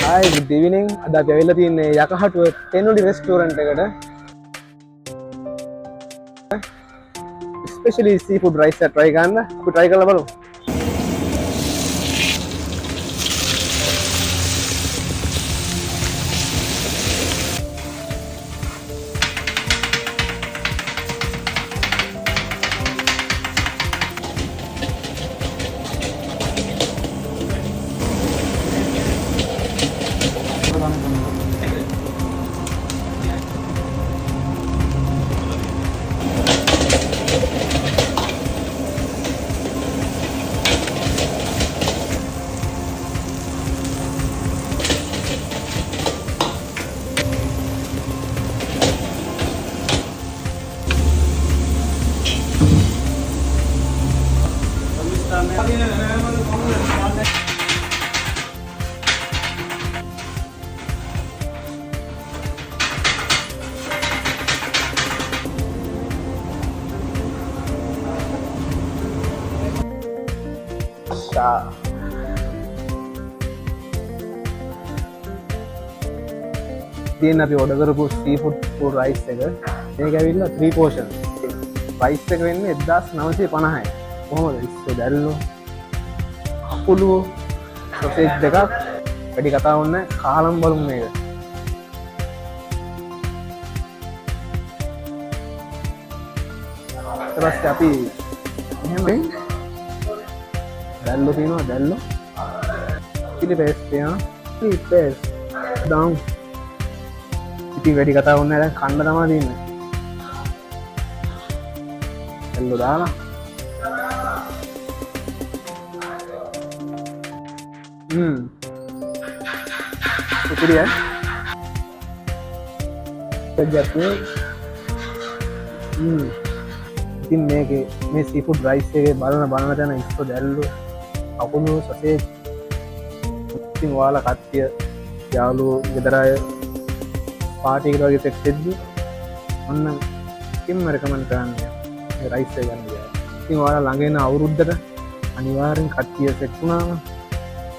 Hi, good evening. අද අපි ඇවිල්ලා තින්නේ යකහටුව තෙනුලි රෙස්ටෝරන්ට් එකට. ස්පෙෂලි සීෆුඩ් රයිස් එක try කරන්න. අපි try කරලා බලමු. තියෙන අපි order කරපු seafood full rice එක මේක ඇවිල්ලා 3 portion. price එක වෙන්නේ 1950යි. කොහොමද? ඉස්සෝ දැල්ලෝ අකුළු sausage දෙකක් වැඩි කතා වුණේ කාලම් බලමු මේක. ඊට පස්සේ අපි එහෙම දැල්ලෝ තියෙනවා දැල්ලෝ chili paste තියෙනවා chili paste down ඉතින් වැඩි කතා වුණේ නැහැ දැන් කන්න තමයි තියෙන්නේ දැල්ලෝ දාලා ඉතිරිය සජ්ජත් ඉතින් මේකේ මේ සීෆුඩ් රයිස් එකේ බලන තැන ඉස්සෝ දැල්ලෝ අකුණු සසේජ් ඉතින් ඔයාලා කට්ටිය යාළුවෝ ගෙදර අය පාටි එකට වගේ සෙට් වෙද්දි ඔන්න කිම්ම රෙකමන්ඩ් කරන්නේ මේ රයිස් එක ගන්න ගියා. ඉතින් ඔයාලා ළඟ එන අවුරුද්දට අනිවාර්යෙන් කට්ටිය සෙට් වුණාම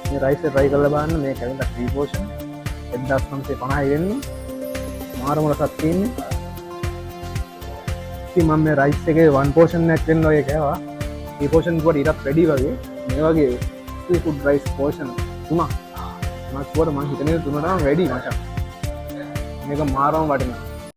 මේ රයිස් එක try කරලා බලන්න. මේක ඇවිල්ලා 3 portion 1950යි වෙන්නේ. මාරම රසක් තියෙන්නේ. ඉතින් මම මේ රයිස් එකේ 1 portion එකක් වෙන්න වගේ කෑවා. 3 portion කට ඊටත් වැඩි වගේ මේ වගේ seafood rice portion 3ක් මම කිව්වට මම හිතන්නේ 3ටම වැඩි මචං. මේක මාරම වටිනවා.